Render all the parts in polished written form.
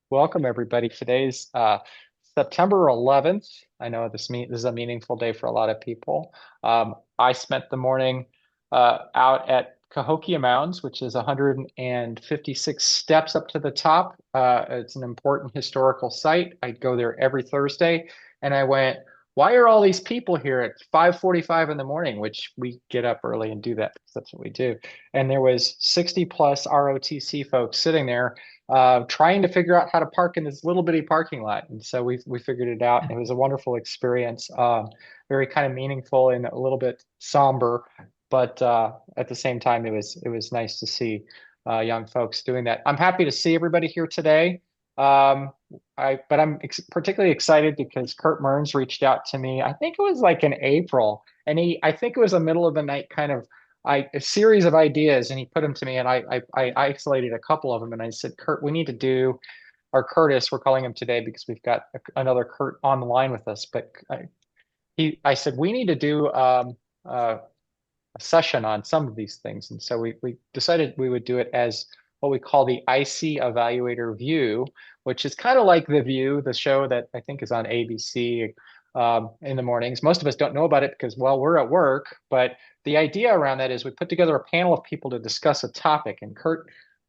Welcome, everybody. Today's September 11th. I know this is a meaningful day for a lot of people. I spent the morning out at Cahokia Mounds, which is 156 steps up to the top. It's an important historical site. I go there every Thursday, and I went, why are all these people here at 5:45 in the morning, which we get up early and do that because that's what we do. And there was 60 plus ROTC folks sitting there trying to figure out how to park in this little bitty parking lot. And so we figured it out. It was a wonderful experience, very kind of meaningful and a little bit somber, but at the same time, it was nice to see young folks doing that. I'm happy to see everybody here today. But I'm particularly excited because Kurt Mearns reached out to me. I think it was like in April, and I think it was a middle of the night kind of a series of ideas, and he put them to me, and I isolated a couple of them, and I said, Kurt, we need to do, or Curtis, we're calling him today because we've got another Kurt on the line with us, but I said we need to do a session on some of these things, and so we decided we would do it as what we call the IC Evaluator View, which is kind of like The View, the show that I think is on ABC in the mornings. Most of us don't know about it because, well, we're at work, but the idea around that is we put together a panel of people to discuss a topic, and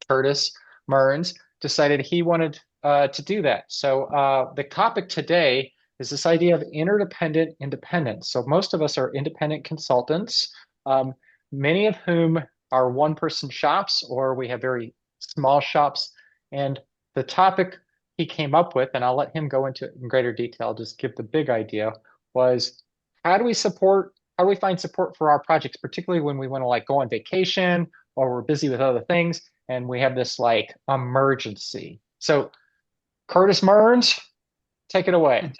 Curtis Mearns decided he wanted to do that. So the topic today is this idea of interdependent independence. So most of us are independent consultants, um, many of whom are one-person shops, or we have very small shops. And the topic he came up with, and I'll let him go into it in greater detail, just give the big idea, was how do we find support for our projects, particularly when we want to like go on vacation or we're busy with other things and we have this like emergency. So Curtis Mearns, take it away.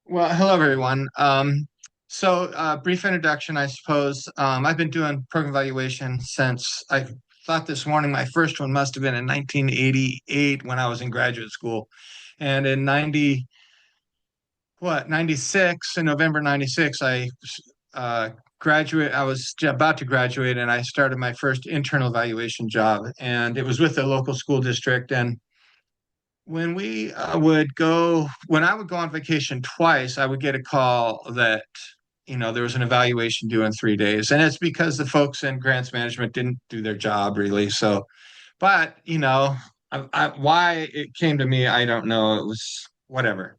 Well, hello everyone. Brief introduction, I suppose. I've been doing program evaluation since I thought this morning my first one must have been in 1988 when I was in graduate school. And in 96, in November 96, uh, I was about to graduate and I started my first internal evaluation job. And it was with a local school district. And when I would go on vacation twice, I would get a call that, there was an evaluation due in 3 days. And it's because the folks in grants management didn't do their job really. So, but, why it came to me, I don't know. It was whatever.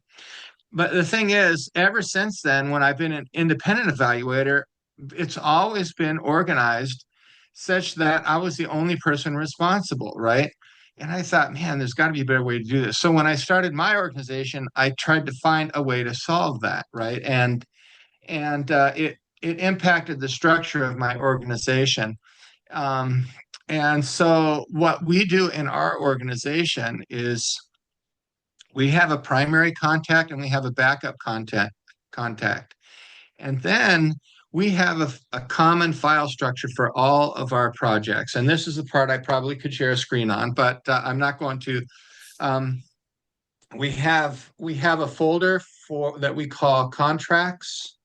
But the thing is, ever since then, when I've been an independent evaluator, it's always been organized such that I was the only person responsible, right? And I thought, man, there's got to be a better way to do this. So when I started my organization, I tried to find a way to solve that, right? And it impacted the structure of my organization. Um, and so what we do in our organization is we have a primary contact and we have a backup contact. And then we have a common file structure for all of our projects. And this is the part I probably could share a screen on, but I'm not going to. Um, we have a folder for that we call contracts,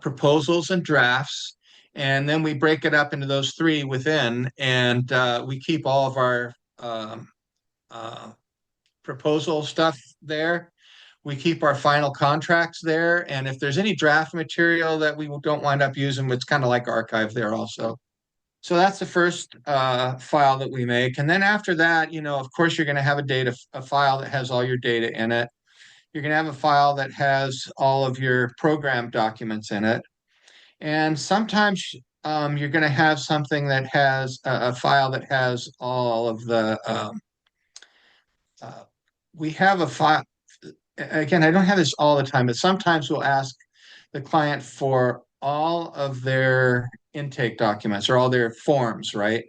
proposals, and drafts. And then we break it up into those three within, and we keep all of our uh, proposal stuff there. We keep our final contracts there. And if there's any draft material that we don't wind up using, it's kind of like archive there also. So that's the first file that we make. And then after that, of course, you're going to have a file that has all your data in it. You're going to have a file that has all of your program documents in it. And sometimes you're going to have something that has a file that has all of the, uh, we have a file. Again, I don't have this all the time, but sometimes we'll ask the client for all of their intake documents or all their forms, right?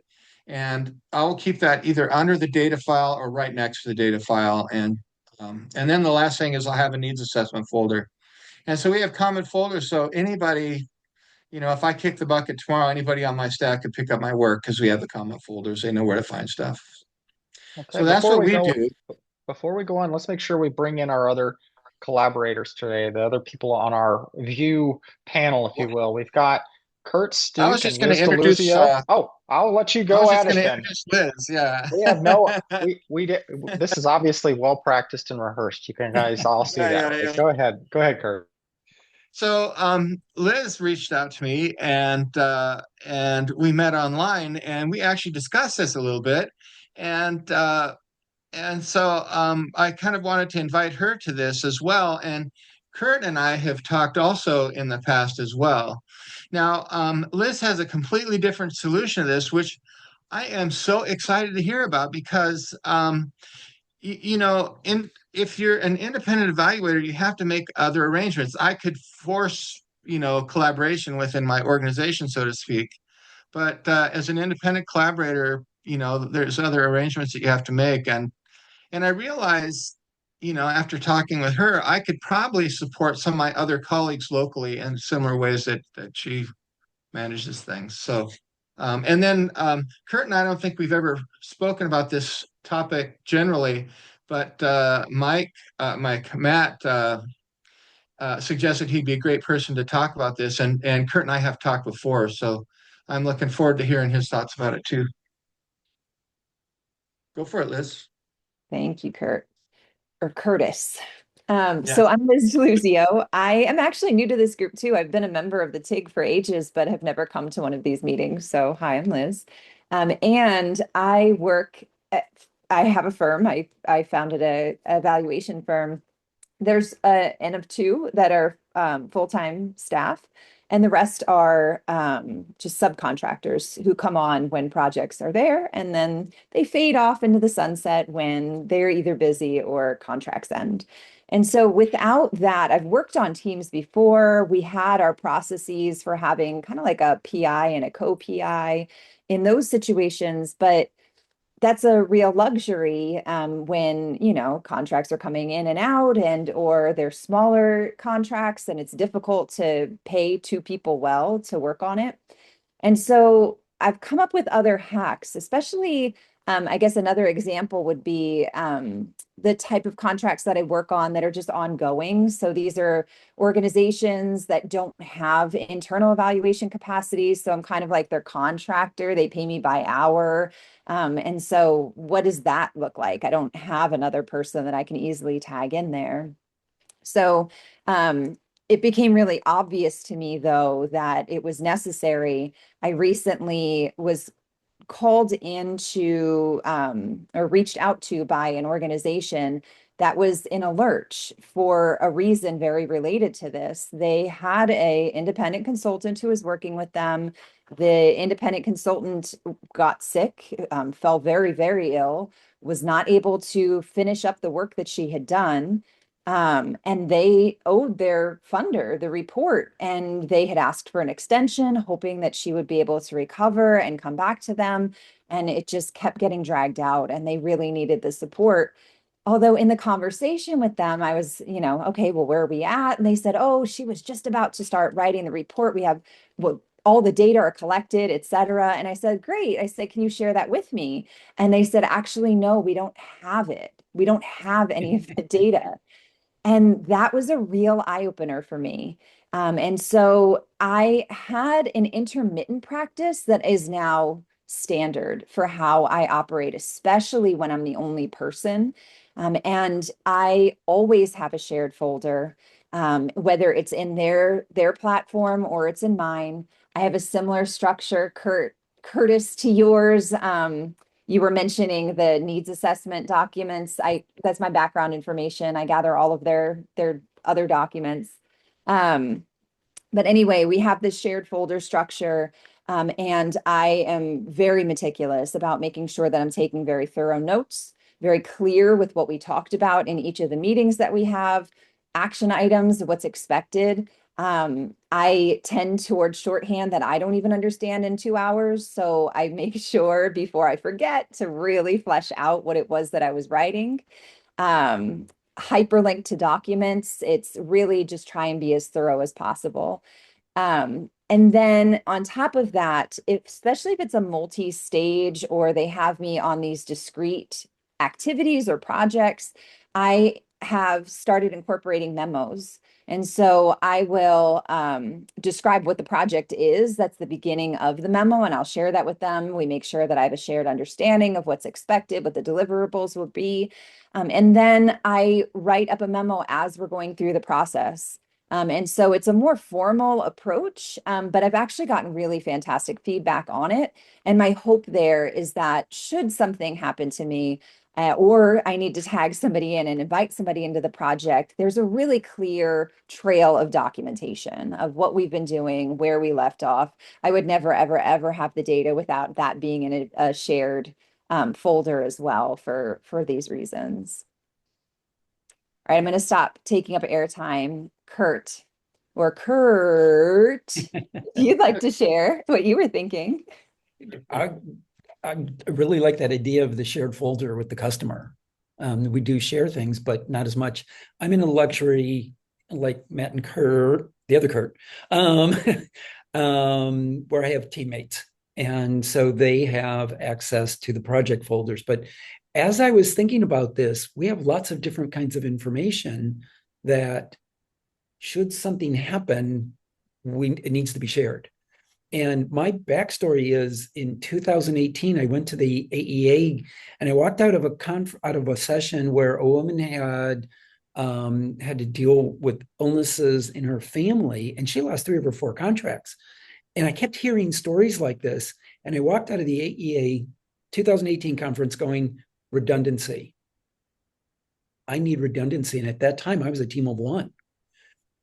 And I'll keep that either under the data file or right next to the data file. And then the last thing is I'll have a needs assessment folder. And so we have common folders. So anybody, if I kick the bucket tomorrow, anybody on my staff could pick up my work because we have the common folders. They know where to find stuff. Okay, So that's what we do. before we go on, let's make sure we bring in our other collaborators today, the other people on our view panel, if you will. We've got Kurt I was Stuke and just going to Liz introduce. Deluzio. Oh, I'll let you I was go just at going it to then. introduce Liz. Yeah. We have no, we did, this is obviously well practiced and rehearsed. You can guys all see Yeah, that, yeah, right? yeah. Go ahead. Go ahead, Kurt. So Liz reached out to me and we met online and we actually discussed this a little bit. And so I kind of wanted to invite her to this as well. And Kurt and I have talked also in the past as well. Now, Liz has a completely different solution to this, which I am so excited to hear about because you know, if you're an independent evaluator, you have to make other arrangements. I could force, collaboration within my organization, so to speak. But as an independent collaborator, there's other arrangements that you have to make. And I realized, after talking with her, I could probably support some of my other colleagues locally in similar ways that she manages things. So, and then Kurt and I don't think we've ever spoken about this topic generally, but Mike Matt suggested he'd be a great person to talk about this, and Kurt and I have talked before, so I'm looking forward to hearing his thoughts about it too. Go for it, Liz. Thank you, Kurt, or Curtis. Yeah. So I'm Liz Luzio. I am actually new to this group too. I've been a member of the TIG for ages, but have never come to one of these meetings. So hi, I'm Liz. And I work at, I have a firm. I founded a evaluation firm. There's a N of two that are full-time staff, and the rest are just subcontractors who come on when projects are there, and then they fade off into the sunset when they're either busy or contracts end. And so without that, I've worked on teams before. We had our processes for having kind of like a PI and a co-PI in those situations, but that's a real luxury when contracts are coming in and out and or they're smaller contracts and it's difficult to pay two people well to work on it. And so I've come up with other hacks, especially I guess another example would be the type of contracts that I work on that are just ongoing. So these are organizations that don't have internal evaluation capacity. So I'm kind of like their contractor. They pay me by hour. And so what does that look like? I don't have another person that I can easily tag in there. So it became really obvious to me, though, that it was necessary. I recently was called into or reached out to by an organization that was in a lurch for a reason very related to this. They had a independent consultant who was working with them. The independent consultant got sick, fell very, very ill, was not able to finish up the work that she had done. And they owed their funder the report, and they had asked for an extension, hoping that she would be able to recover and come back to them. And it just kept getting dragged out, and they really needed the support. Although in the conversation with them, I was, okay, well, where are we at? And they said, oh, she was just about to start writing the report. We have, well, all the data are collected, et cetera. And I said, great. I said, can you share that with me? And they said, actually, no, we don't have it. We don't have any of the data. And that was a real eye opener for me. And so I had an intermittent practice that is now standard for how I operate, especially when I'm the only person. And I always have a shared folder, whether it's in their platform or it's in mine. I have a similar structure, Curtis, to yours. You were mentioning the needs assessment documents. That's my background information. I gather all of their other documents. Um, but anyway, we have this shared folder structure, and I am very meticulous about making sure that I'm taking very thorough notes, very clear with what we talked about in each of the meetings that we have, action items, what's expected. I tend towards shorthand that I don't even understand in 2 hours. So I make sure before I forget to really flesh out what it was that I was writing. Um, Hyperlink to documents. It's really just try and be as thorough as possible. And then on top of that, especially if it's a multi-stage or they have me on these discrete activities or projects, I have started incorporating memos. And so I will describe what the project is. That's the beginning of the memo, and I'll share that with them. We make sure that I have a shared understanding of what's expected, what the deliverables will be. And then I write up a memo as we're going through the process. And so it's a more formal approach, but I've actually gotten really fantastic feedback on it. And my hope there is that should something happen to me, or I need to tag somebody in and invite somebody into the project, there's a really clear trail of documentation of what we've been doing, where we left off. I would never, ever, ever have the data without that being in a shared folder as well for these reasons. All right, I'm going to stop taking up airtime. Kurt, if you'd like to share what you were thinking. I, I really like that idea of the shared folder with the customer. We do share things, but not as much. I'm in a luxury, like Matt and Kurt, the other Kurt, where I have teammates. And so they have access to the project folders. But as I was thinking about this, we have lots of different kinds of information that should something happen, it needs to be shared. And my backstory is in 2018, I went to the AEA and I walked out of a session where a woman had to deal with illnesses in her family, and she lost 3 of her 4 contracts. And I kept hearing stories like this. And I walked out of the AEA 2018 conference going, redundancy. I need redundancy. And at that time, I was a team of 1.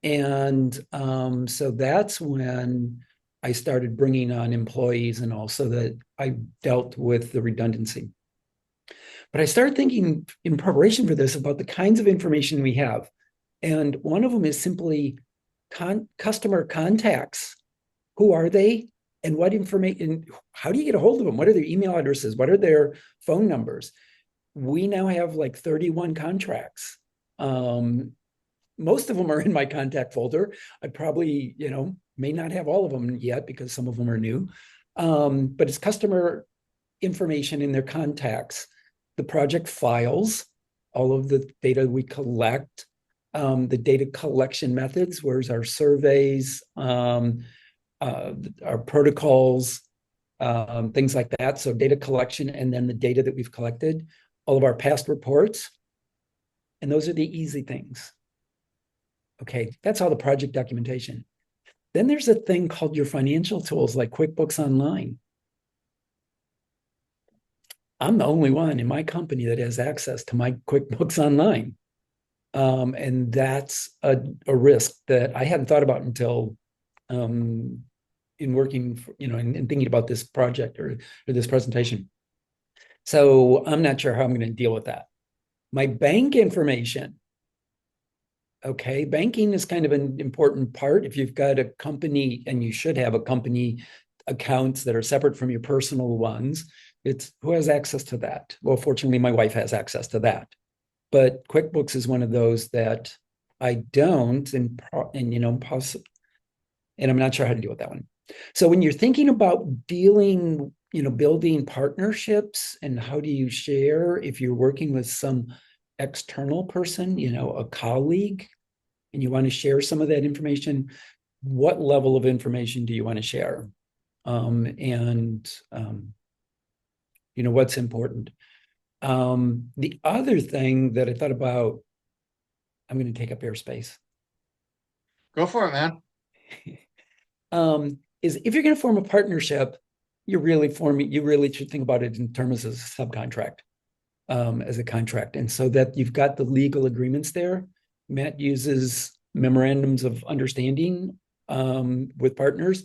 And so that's when I started bringing on employees, and also that I dealt with the redundancy. But I started thinking in preparation for this about the kinds of information we have. And one of them is simply customer contacts. Who are they? And what information, how do you get a hold of them? What are their email addresses? What are their phone numbers? We now have like 31 contracts. Most of them are in my contact folder. I probably, may not have all of them yet because some of them are new. But it's customer information in their contacts, the project files, all of the data we collect, the data collection methods, where's our surveys, our protocols, things like that. So data collection, and then the data that we've collected, all of our past reports. And those are the easy things. Okay, that's all the project documentation. Then there's a thing called your financial tools like QuickBooks Online. I'm the only one in my company that has access to my QuickBooks Online. And that's a risk that I hadn't thought about until in working, in thinking about this project or this presentation. So I'm not sure how I'm going to deal with that. My bank information. Okay, banking is kind of an important part. If you've got a company, and you should have a company accounts that are separate from your personal ones, it's who has access to that? Well, fortunately, my wife has access to that. But QuickBooks is one of those that I don't, and I'm not sure how to deal with that one. So when you're thinking about building partnerships, and how do you share if you're working with some external person, a colleague, and you want to share some of that information, what level of information do you want to share? What's important? The other thing that I thought about, I'm going to take up airspace. Go for it, man. Is if you're going to form a partnership, you really should think about it in terms of a subcontract, as a contract. And so that you've got the legal agreements there. Matt uses memorandums of understanding with partners.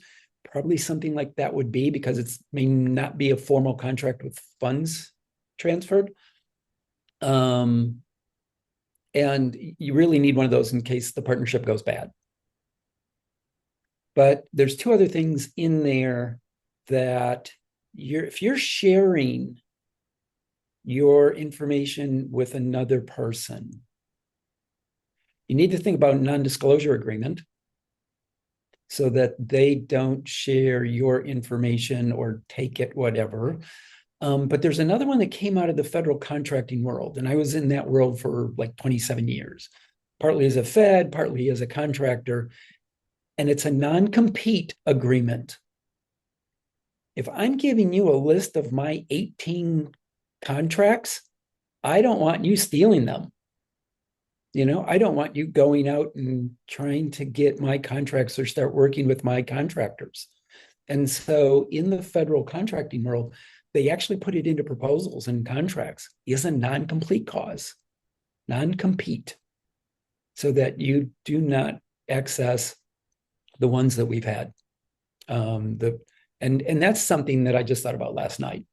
Probably something like that would be, because it may not be a formal contract with funds transferred. And you really need one of those in case the partnership goes bad. But there's 2 other things in there that if you're sharing your information with another person, you need to think about a non-disclosure agreement so that they don't share your information or take it, whatever. But there's another one that came out of the federal contracting world, and I was in that world for like 27 years, partly as a Fed, partly as a contractor, and it's a non-compete agreement. If I'm giving you a list of my 18 contracts, I don't want you stealing them. I don't want you going out and trying to get my contracts or start working with my contractors. And so in the federal contracting world, they actually put it into proposals and contracts is a non-complete cause, non-compete, so that you do not access the ones that we've had. And that's something that I just thought about last night.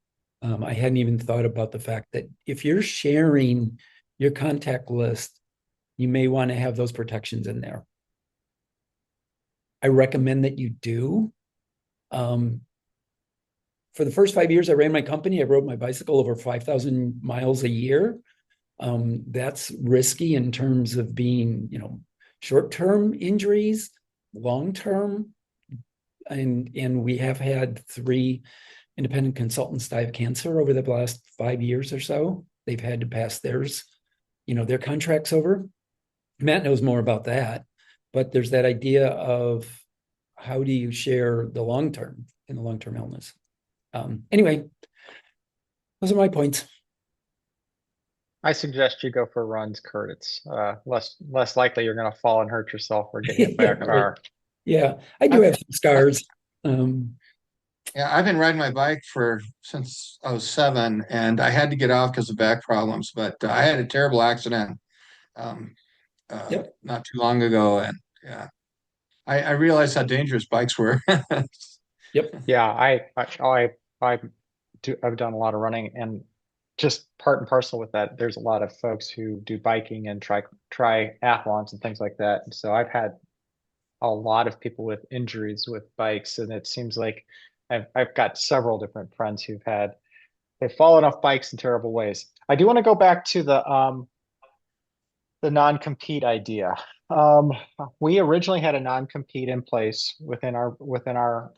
I hadn't even thought about the fact that if you're sharing your contact list, you may want to have those protections in there. I recommend that you do. For the first 5 years I ran my company, I rode my bicycle over 5,000 miles a year. That's risky in terms of being, short-term injuries, long-term. And we have had 3 independent consultants die of cancer over the last 5 years or so. They've had to pass their contracts over. Matt knows more about that, but there's that idea of how do you share the long-term in the long-term illness? Anyway, those are my points. I suggest you go for runs, Kurt. It's less likely you're going to fall and hurt yourself or get hit by a car. Yeah, I do have some scars. Yeah, I've been riding my bike since I was 7, and I had to get off because of back problems. But I had a terrible accident not too long ago, and yeah, I realized how dangerous bikes were. Yep. Yeah, I've done a lot of running, and just part and parcel with that, there's a lot of folks who do biking and triathlons and things like that. And so I've had a lot of people with injuries with bikes, and it seems like I've got several different friends they've fallen off bikes in terrible ways. I do want to go back to the non-compete idea. Um, we originally had a non-compete in place within our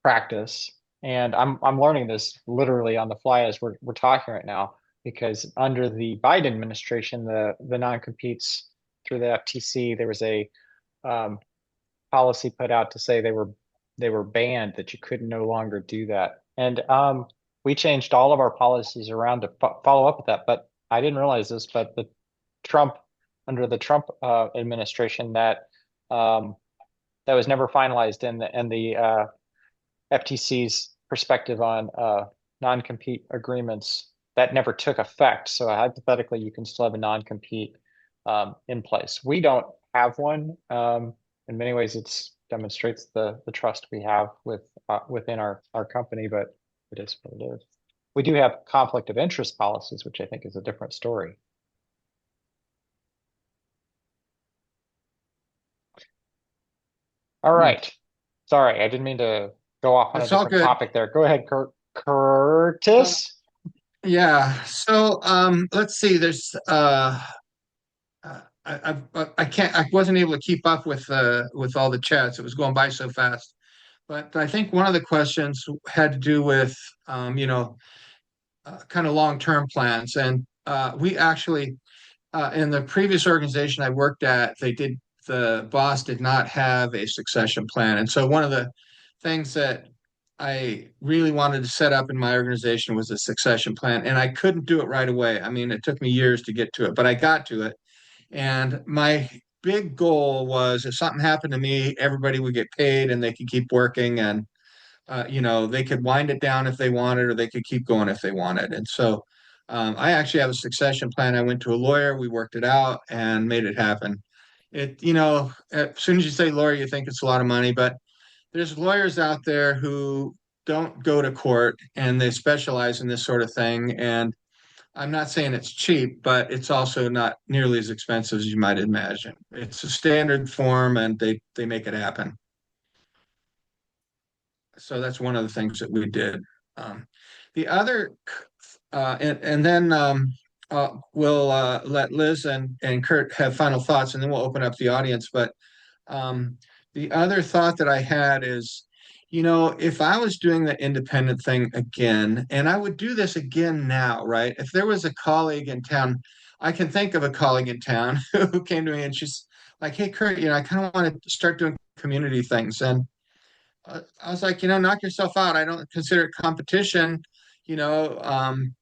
practice, and I'm learning this literally on the fly as we're talking right now, because under the Biden administration, the non-competes through the FTC, there was a um, policy put out to say they were banned, that you could no longer do that. And we changed all of our policies around to follow up with that. But I didn't realize this, but Trump under the Trump administration, um, that was never finalized in the FTC's perspective on non-compete agreements, that never took effect. So hypothetically, you can still have a non-compete in place. We don't have one. In many ways, it demonstrates the trust we have within our company, but it is what it is. We do have conflict of interest policies, which I think is a different story. All right. Sorry, I didn't mean to go off on a It's all different good. topic there. Go ahead, Curtis. Yeah. So let's see. There's I wasn't able to keep up with all the chats. It was going by so fast. But I think one of the questions had to do with kind of long-term plans. And we actually in the previous organization I worked at, the boss did not have a succession plan. And so one of the things that I really wanted to set up in my organization was a succession plan, and I couldn't do it right away. I mean, it took me years to get to it, but I got to it. And my big goal was if something happened to me, everybody would get paid and they could keep working, and they could wind it down if they wanted, or they could keep going if they wanted. And so I actually have a succession plan. I went to a lawyer, we worked it out and made it happen. As soon as you say lawyer, you think it's a lot of money, but there's lawyers out there who don't go to court and they specialize in this sort of thing. And I'm not saying it's cheap, but it's also not nearly as expensive as you might imagine. It's a standard form and they make it happen. So that's one of the things that we did. The other, and then we'll let Liz and Kurt have final thoughts, and then we'll open up the audience. But the other thought that I had is, if I was doing the independent thing again, and I would do this again now, right? If there was a colleague in town, I can think of a colleague in town who came to me and she's like, "Hey, Kurt, I kind of want to start doing community things." And I was like, knock yourself out. I don't consider it competition. You know, um,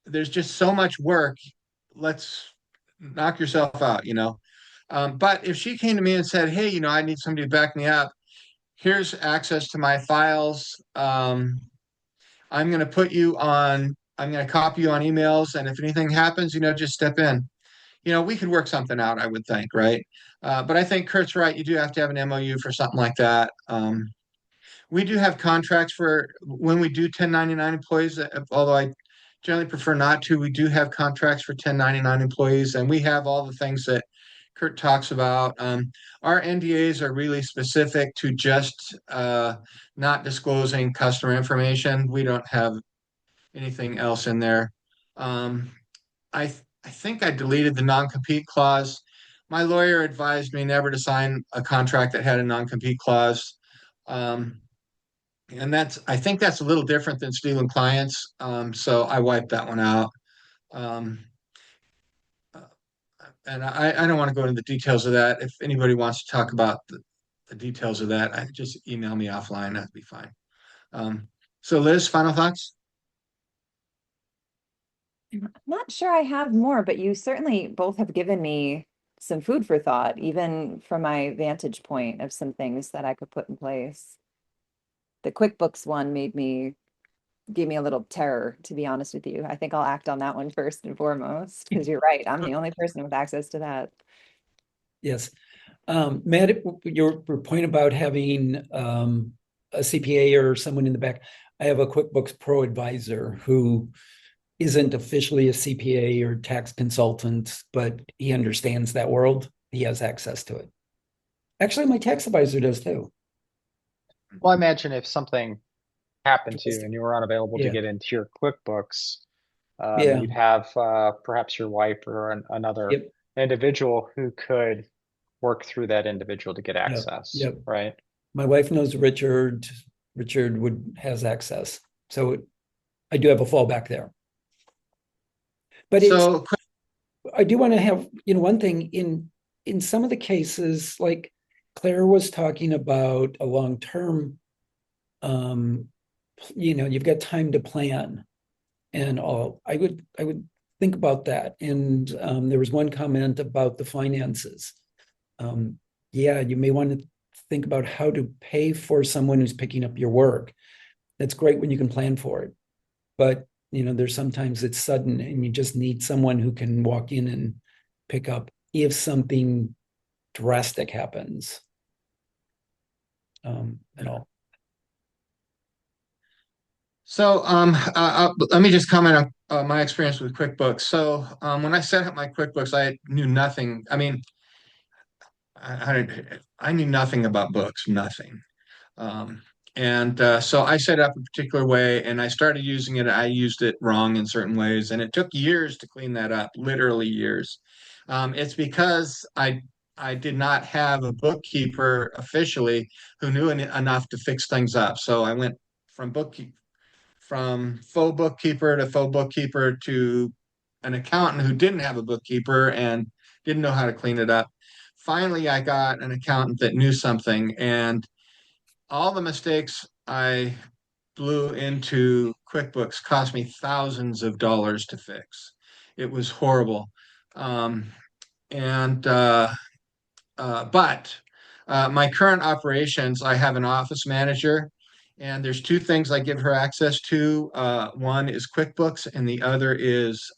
there's just so much work. Let's knock yourself out. But if she came to me and said, "Hey, I need somebody to back me up. Here's access to my files. I'm going to copy you on emails. And if anything happens, just step in." We could work something out, I would think, right? But I think Kurt's right. You do have to have an MOU for something like that. We do have contracts for when we do 1099 employees, although I generally prefer not to. We do have contracts for 1099 employees, and we have all the things that Kurt talks about. Our NDAs are really specific to just not disclosing customer information. We don't have anything else in there. Um, I think I deleted the non-compete clause. My lawyer advised me never to sign a contract that had a non-compete clause. Um, and I think that's a little different than stealing clients. So I wiped that one out. Um, uh, and I don't want to go into the details of that. If anybody wants to talk about the details of that, just email me offline. That'd be fine. Um, so Liz, final thoughts? I'm not sure I have more, but you certainly both have given me some food for thought, even from my vantage point of some things that I could put in place. The QuickBooks one gave me a little terror, to be honest with you. I think I'll act on that one first and foremost, because you're right. I'm the only person with access to that. Yes. Matt, your point about having a CPA or someone in the back, I have a QuickBooks Pro advisor who isn't officially a CPA or tax consultant, but he understands that world. He has access to it. Actually, my tax advisor does too. Well, I imagine if something happened to you and you were unavailable to Yeah. get into your QuickBooks, Yeah. you'd have perhaps your wife or another Yep. individual who could work through that individual to get Yep. access, Yep. right? My wife knows Richard. Richard has access. So I do have a fallback there. But So I do want to have, one thing in some of the cases, like Claire was talking about a long-term, you've got time to plan and all. I would think about that. And there was one comment about the finances. Yeah, you may want to think about how to pay for someone who's picking up your work. That's great when you can plan for it. But there's sometimes it's sudden and you just need someone who can walk in and pick up if something drastic happens. And all. So let me just comment on my experience with QuickBooks. So when I set up my QuickBooks, I knew nothing. I mean, I knew nothing about books, nothing. Um, and so I set up a particular way and I started using it. I used it wrong in certain ways, and it took years to clean that up, literally years. It's because I did not have a bookkeeper officially who knew enough to fix things up. So I went from faux bookkeeper to faux bookkeeper to an accountant who didn't have a bookkeeper and didn't know how to clean it up. Finally, I got an accountant that knew something, and all the mistakes I blew into QuickBooks cost me thousands of dollars to fix. It was horrible. Um, and but my current operations, I have an office manager, and there's two things I give her access to. One is QuickBooks, and the other is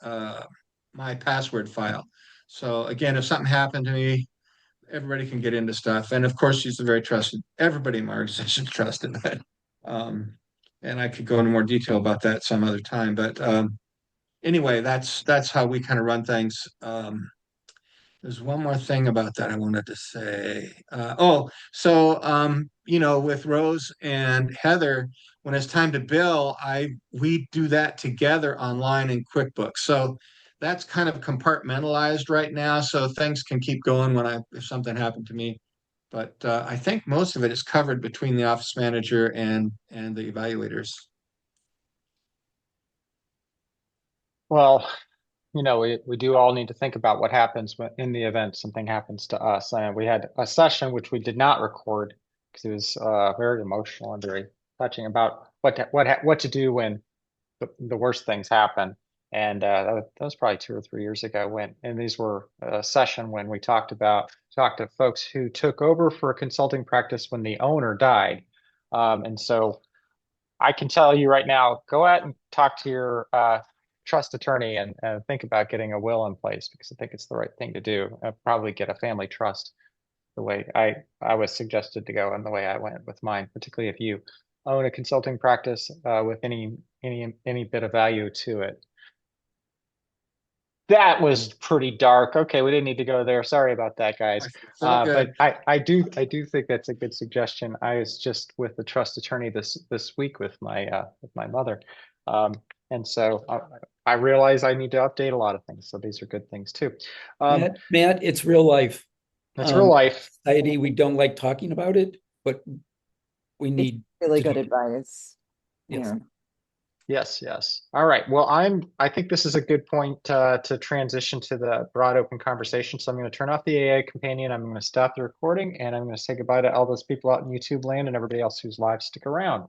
my password file. So again, if something happened to me, everybody can get into stuff. And of course, she's a very trusted. Everybody in my organization is trusted. um, and I could go into more detail about that some other time. But anyway, that's how we kind of run things. There's one more thing about that I wanted to say. With Rose and Heather, when it's time to bill, we do that together online in QuickBooks. So that's kind of compartmentalized right now, so things can keep going if something happened to me. But I think most of it is covered between the office manager and the evaluators. Well, we do all need to think about what happens when in the event something happens to us. And we had a session which we did not record because it was very emotional and very touching about what to do when the worst things happen. And that was probably 2 or 3 years ago and these were a session when we talked to folks who took over for a consulting practice when the owner died. And so I can tell you right now, go out and talk to your trust attorney and think about getting a will in place because I think it's the right thing to do. Probably get a family trust the way I was suggested to go and the way I went with mine, particularly if you own a consulting practice with any bit of value to it. That was pretty dark. Okay, we didn't need to go there. Sorry about that, guys. It's all good. But I do think that's a good suggestion. I was just with the trust attorney this week with my mother, um, and so I realize I need to update a lot of things. So these are good things too. Matt, it's real life. That's real life. Society, we don't like talking about it, but we It's need really to good do it. advice. Yes. Yeah. Yes, yes. All right. Well, I think this is a good point to transition to the broad open conversation. So I'm going to turn off the AI companion. I'm going to stop the recording and I'm going to say goodbye to all those people out in YouTube land and everybody else who's live. Stick around.